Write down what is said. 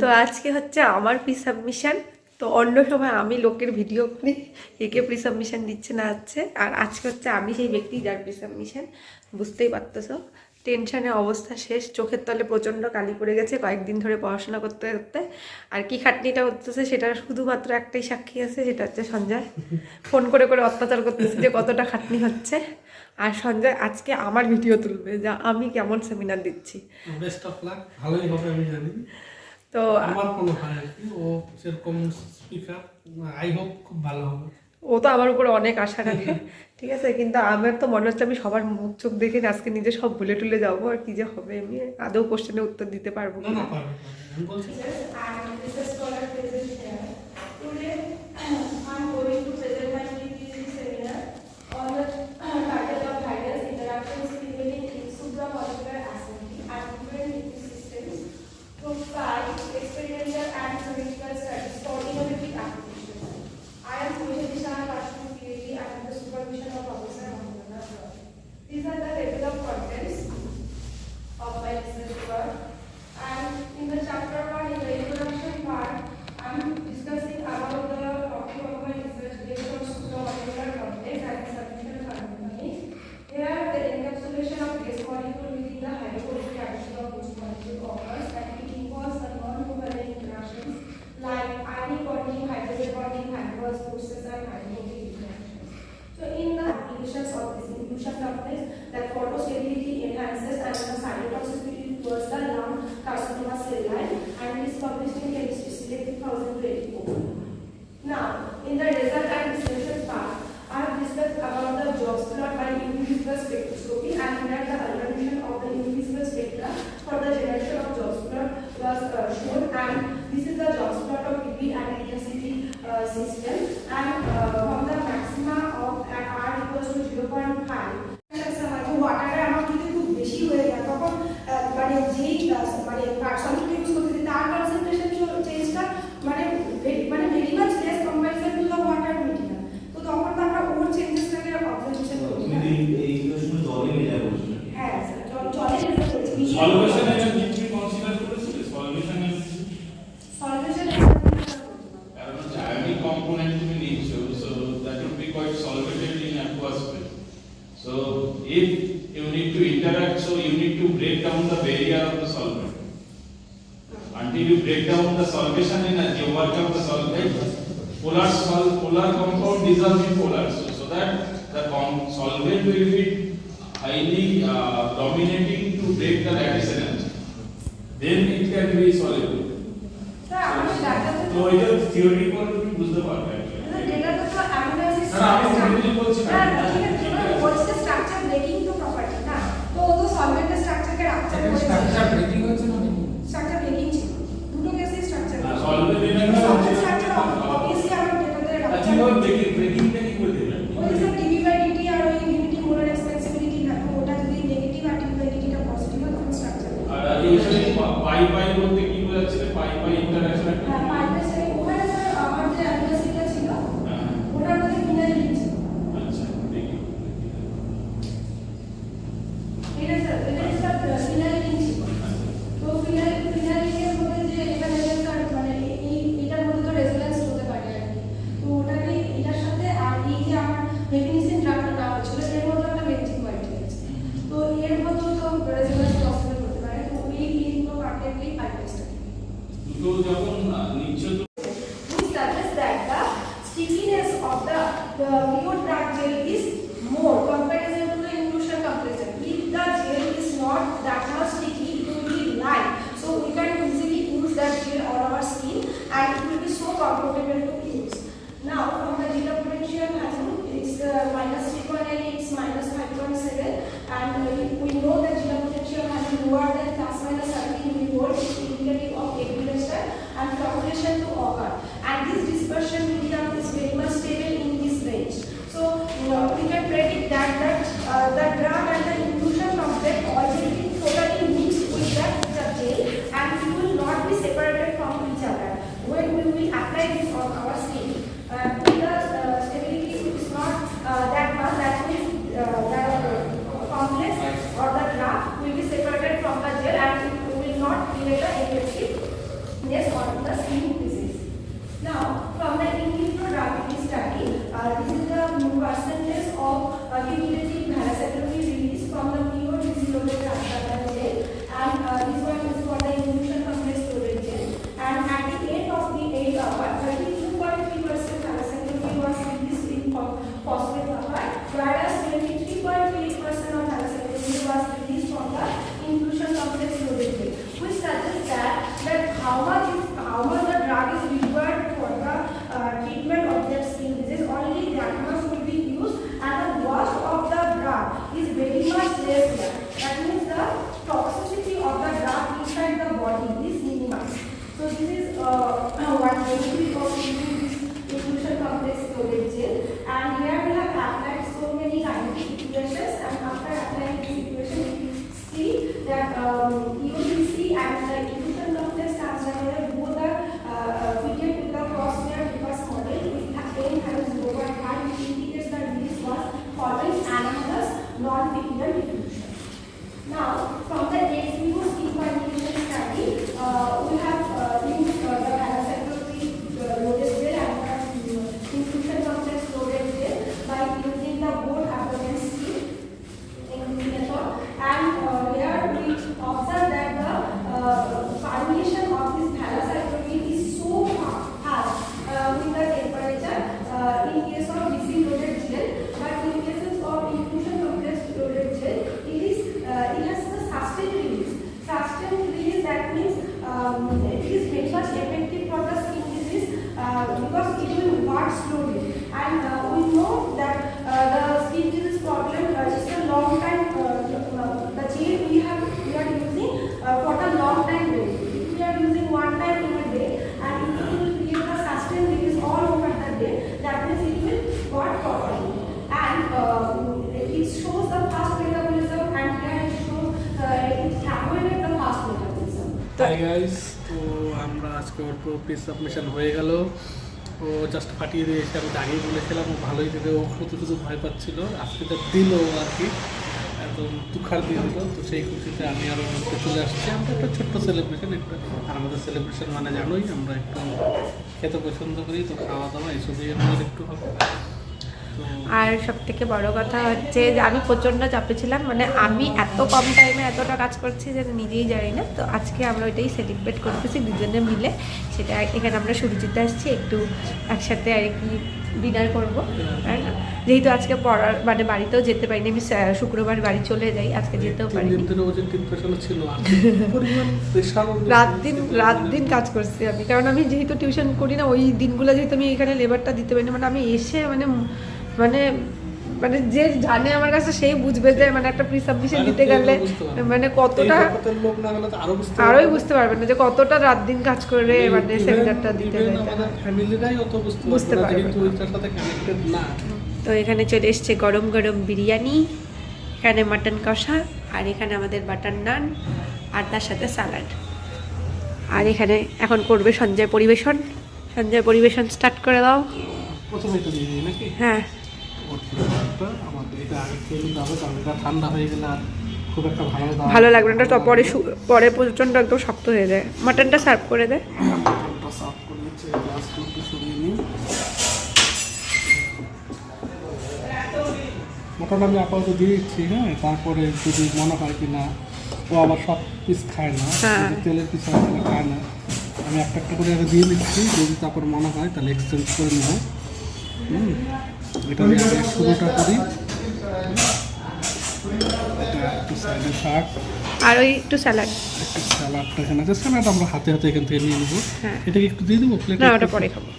তো আজকে হচ্ছে আমার প্রি সাবমিশন। তো অন্য সময় আমি লোকের ভিডিও করি, একে প্রি সাবমিশন দিচ্ছে না হচ্ছে, আর আজকে হচ্ছে আমি সেই ব্যক্তি যার প্রি সাবমিশন। বুঝতেই পারতেছো, টেনশনে অবস্থা শেষ, চোখের তলে প্রচণ্ড কালি পড়ে গেছে কয়েকদিন ধরে পড়াশোনা করতে করতে। আর কি খাটনিটা হচ্ছে সেটা শুধুমাত্র একটাই সাক্ষী আছে, সেটা হচ্ছে সঞ্জয় ফোন করে করে অত্যাচার করতেছে যে কতটা খাটনি হচ্ছে। আর সঞ্জয় আজকে আমার ভিডিও তুলবে যা আমি কেমন সেমিনার দিচ্ছি। বেস্ট অফ লাক, ভালোই হবে আমি জানি। তো আমার মনে হয় আর কি ও সেরকম স্পিকার, আই হোপ খুব ভালো হবে। ও তো আমার উপরে অনেক আশা রাখে, ঠিক আছে, কিন্তু আমার তো মনে হচ্ছে আমি সবার মুখ চোখ দেখে আজকে নিজে সব ভুলে টুলে যাবো, আর কি যে হবে আমি আদৌ কোশ্চেনের উত্তর দিতে পারবো না না, পারবে আমি বলছি। These are the table of contents of my business work, and in the chapter 1, in the introduction part, I am discussing about the topic of my research based on supramolecular complex and submission harmony. Here, the encapsulation of base molecule within the hydrophobic capsule of each molecule occurs, and it involves the non-covalent interactions like ionic bonding, hydrogen bonding, hydrous forces, and hydrophobic interactions. So, in the applications of this inclusion of this, that photostability enhances and the cytotoxicity towards the lung carcinoma cell line, and is published in Chemistry Select 2024. Now, in the result and discussion part, I have discussed about the Jobs plot by invisible spectroscopy, and here the evaluation of the invisible spectra for the generation of Jobs plot was shown, and this is the Jobs plot of UV and intensity system, and from the maxima of at R equals to 0.5. ওয়াটারে আমার কিন্তু খুব বেশি হয়ে যায়, তখন মানে যেই মানে সলিড ইউজ করতেছি তার কনসেন্ট্রেশন চেঞ্জটা মানে very much less comparison to the water material. তো তখন তো আমরা ওর চেঞ্জেসটাকে অবজারভেশন করি। এই শুধু জলে মেলা বলছেন? হ্যাঁ স্যার, জলে মেলা বলছি। সলিউশনে কি কনসিডার করেছিলেন? সলিউশনে ionic component to be niche, so that would be quite solvated in aqueous way. So if you need to interact, so you need to break down the barrier of the solvent. Until you break down the solvation energy, work of the solvent, polar compound dissolve in polar, so that the solvent will be highly dominating to break the lattice energy. Then it can be soluble. So it is theoretical to বুঝতে পারবে। Data তো amino acid না আমি বুঝতে বলছি না। What's the structure breaking two property না, তো ও তো সলভেন্টের স্ট্রাকচারকে রাখচার করে স্ট্রাকচার ব্রেকিং হচ্ছে না, স্ট্রাকচার ব্রেকিং ছিল দুটো কেসে স্ট্রাকচার সলভেন্ট স্ট্রাকচার অবভিয়াসলি আমার ডেটাতে আচ্ছা ওই ব্রেকিংটা কি করে দিবেন? ওই যে ডিভিডিটি আর ওই ইনহিবিটি মোলার এক্সপেন্সিবিলিটি না, ওটা যদি নেগেটিভ আর ডিভিডিটিটা পজিটিভ হয় তখন স্ট্রাকচার। আর ইউজুয়ালি পাই বলতে কি বোঝাচ্ছে? পাই ইন্টারঅ্যাকশন। হ্যাঁ পাই সে ওখানে স্যার আমার যে অ্যামিনো ছিল ওটার মধ্যে ফিনাইল ছিল। আচ্ছা দেখি এটা স্যার এটা স্যার ফিনাইল ছিল। তো ফিনাইলের মধ্যে যে এখানে স্যার মানে এটার মধ্যে তো রেজোন্যান্স হতে পারে আর কি, তো ওটাকে এটার সাথে আর এই যে আমার মেগনেসিয়াম ড্রাগটা দেওয়া হয়েছিল এর মধ্যে একটা বেঞ্জিং কোয়ালিটি আছে, তো এর মধ্যেও তো রেজোন্যান্স পসিবল হতে পারে। তো এই দুটো পার্টেরই পাই টেস্ট তো যখন নিশ্চয় we suggest that the stickiness of the pure drug gel is more comparison to the inclusion comparison. If the gel is not that much sticky, it will be light, so we can easily use that gel on our skin and it will be so comfortable to use. Now from the gel potential having it's -3.8, it's -5.7, and we know that gel potential having lower than ±17 millivolt is indicative of equilibrium and flocculation to occur, and this dispersion medium is very much stable in this range. So we can predict that the drug and the inclusion complex already totally mixed with that gel, and it will not be separated from each other when we will apply this on our skin. The stability is not that much, that means the complex or the drug will be separated from the gel and it will start slowly. And we know that the skin disease problem is a long time. The gel we are using for the long time way. If we are using one time in a day, and if it will create a sustained release all over the day, that means it will work properly. And it shows the fast metabolism, and here it shows it avoided the fast metabolism. Hi guys, তো আমরা আজকে ওর piece submission হয়ে গেল। ও just ফাটিয়ে দিয়েছে, আমি তো আগেই বলেছিলাম ও ভালোই দেবে। ও শুধু ভয় পাচ্ছিল, আজকে তো দিল আর কি, একদম তুখার দিয়ে দিল। তো সেই খুশিতে আমি আরও ঘুরতে চলে আসছি। আমরা একটা ছোট্ট সেলিব্রেশন, একটা আর আমাদের সেলিব্রেশন মানে জানোই আমরা একটু খেতে পছন্দ করি, তো খাওয়া দাওয়া এইসবই আমাদের একটু হবে। আর সব থেকে বড় কথা হচ্ছে যে আমি প্রচণ্ড চাপে ছিলাম, মানে আমি এত কম টাইমে এতটা কাজ করছি যে নিজেই জানি না। তো আজকে আমরা ওইটাই সেলিব্রেট করতেছি দুজনে মিলে। সেটা এখানে আমরা সুরুচিতে আসছি একটু একসাথে আর কি ডিনার করবো। আর যেহেতু আজকে পড়ার মানে বাড়িতেও যেতে পারিনি, আমি শুক্রবার বাড়ি চলে যাই, আজকে যেতেও পারিনি। রাত দিন কাজ করছি আমি, কারণ আমি যেহেতু টিউশন করি না, ওই দিনগুলো যেহেতু আমি এখানে লেবারটা দিতে পারিনি, মানে আমি এসে মানে মানে মানে যে জানে আমার কাছে সেই বুঝবে যে মানে একটা প্রি সাবমিশন দিতে গেলে মানে কতটা আরোই বুঝতে পারবে না যে কতটা রাত দিন কাজ করে মানে সেমিনারটা দিতে বুঝতে পারবে। তো এখানে চলে এসছে গরম গরম বিরিয়ানি, এখানে মাটন কষা, আর এখানে আমাদের বাটার নান, আর তার সাথে স্যালাড। আর এখানে এখন করবে সঞ্জয় পরিবেশন। সঞ্জয় পরিবেশন স্টার্ট করে দাও। হ্যাঁ, ঠান্ডা হয়ে গেলে আর খুব একটা ভালো লাগবে না, তো পরে পরে প্রচণ্ড একদম শক্ত হয়ে যায়। মাটনটা সার্ভ করে দে। মটন আমি আপাতত দিয়ে দিচ্ছি। হ্যাঁ, তারপরে যদি মনে হয় কি না ও আবার সব পিস খায় না, তেলের পিস খায় না, আমি একটা একটা করে আগে দিয়ে দিচ্ছি। যদি তারপর মনে হয় তাহলে এক্সচেঞ্জ করে নেব। এটা দিয়ে আগে শুরুটা করি। এটা একটু সাইডে শাক আর ওই একটু স্যালাড, একটু স্যালাডটা এখানে আছে। স্যালাড আমরা হাতে হাতে এখান থেকে নিয়ে নেবো। হ্যাঁ, এটাকে একটু দিয়ে দেবো প্লেটে? না ওটা পরে খাবো।